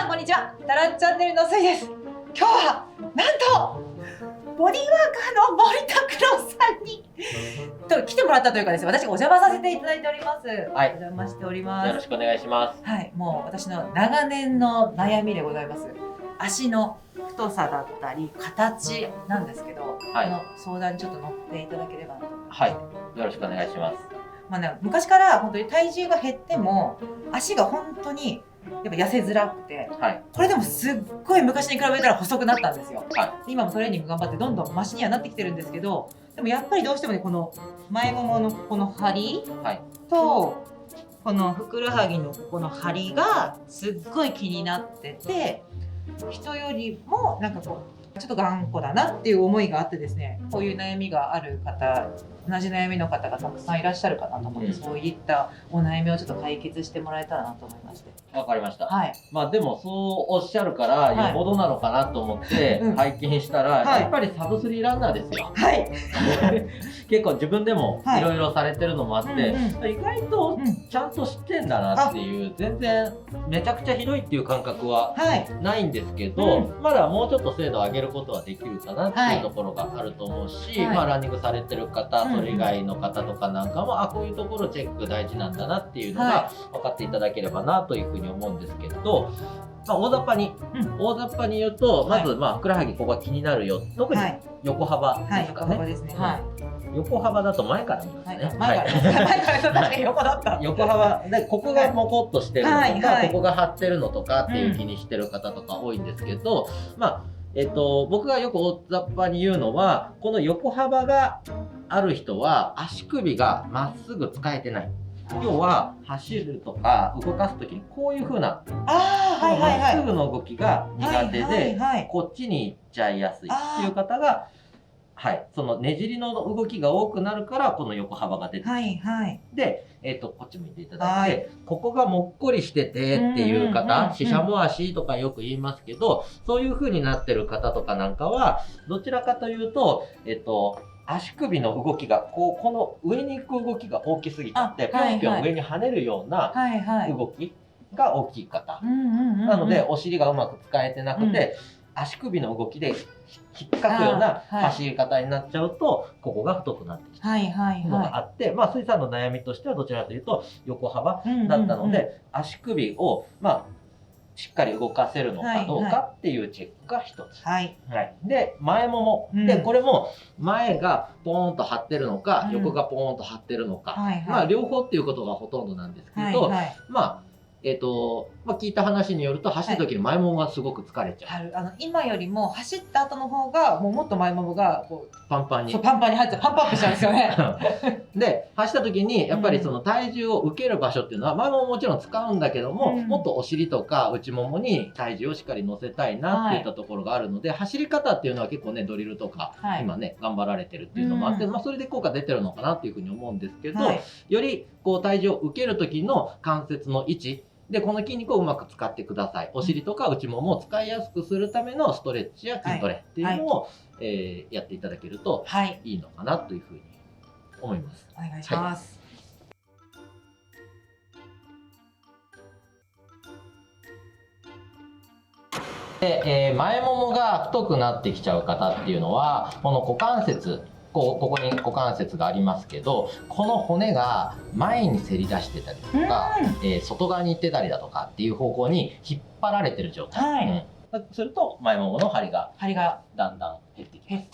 こんにちは。タラチャンネルのすいです。今日はなんとボディーワーカーの森田九郎さんに来てもらったというかですね、私がお邪魔させていただいております。はい、お邪魔しております。よろしくお願いします。はい、もう私の長年の悩みでございます。足の太さだったり形なんですけど、はい、この相談にちょっと乗っていただければなと。はい、よろしくお願いします。まあね、昔から本当に体重が減っても足が本当にやっぱ痩せづらくて、はい、これでもすっごい昔に比べたら細くなったんですよ。はい、今もトレーニング頑張ってどんどんマシにはなってきてるんですけど、でもやっぱりどうしてもね、この前もものこの張りと、このふくらはぎのここの張りがすっごい気になってて、人よりもなんかこうちょっと頑固だなっていう思いがあってですね、こういう悩みがある方、同じ悩みの方がたくさんいらっしゃるかなと思って、そういったお悩みをちょっと解決してもらえたらなと思いまして。わかりました。はい。まあでもそうおっしゃるからよほどなのかなと思って拝見したら、やっぱりサブスリーランナーですよ。はい。結構自分でもいろいろされてるのもあって、意外とちゃんと知ってんだなっていう、全然めちゃくちゃ広いっていう感覚はないんですけど、まだもうちょっと精度を上げることはできるかなっていうところがあると思うし、まあランニングされてる方、それ以外の方とかなんかも、こういうところチェック大事なんだなっていうのが分かっていただければなというふうに思うんですけど、まあ、大雑把に言うと、まずふくらはぎここが気になるよ、特に横幅ですかね。横幅だと前から見ますね。前から確かに横だった。横幅でここがモコっとしてるのとか、ここが張ってるのとかっていう気にしてる方とか多いんですけど、まあ僕がよく大雑把に言うのは、この横幅がある人は足首がまっすぐ使えてない。要は走るとか動かす時にこういう風なまっすぐの動きが苦手でこっちに行っちゃいやすいっていう方が、そのねじりの動きが多くなるからこの横幅が出てくる。で、こっち向いていただいて、ここがもっこりしててっていう方、ししゃも足とかよく言いますけど、そういう風になってる方とかなんかはどちらかというと足首の動きがこの上に行く動きが大きすぎちゃって、ぴょんぴょん上に跳ねるような動きが大きい方なので、お尻がうまく使えてなくて、足首の動きで引っかくような走り方になっちゃうと、ここが太くなってきちゃうのがあって、水さんの悩みとしてはどちらかというと横幅だったので、足首をしっかり動かせるのかどうかっていうチェックが一つ。で、前もも。で、これも前がポーンと張ってるのか、横がポーンと張ってるのか。両方っていうことがほとんどなんですけど、聞いた話によると、走る時に前ももがすごく疲れちゃう。今よりも走った後の方がもっと前ももがこうパンパンに入ってパンプアップしちゃうんですよね。で、走った時にやっぱりその体重を受ける場所っていうのは前ももちろん使うんだけども、もっとお尻とか内ももに体重をしっかり乗せたいなっていったところがあるので、走り方っていうのは結構ねドリルとか今ね頑張られてるっていうのもあって、それで効果出てるのかなっていうふうに思うんですけど、よりこう体重を受ける時の関節の位置で、この筋肉をうまく使ってください。お尻とか内ももを使いやすくするためのストレッチや筋トレっていうのをやっていただけるといいのかなというふうに思います。お願いします。で、前ももが太くなってきちゃう方っていうのは、この股関節、ここに股関節がありますけど、この骨が前にせり出してたりとか、外側に行ってたりだとかっていう方向に引っ張られてる状態。すると前ももの張りがだんだん減ってきます。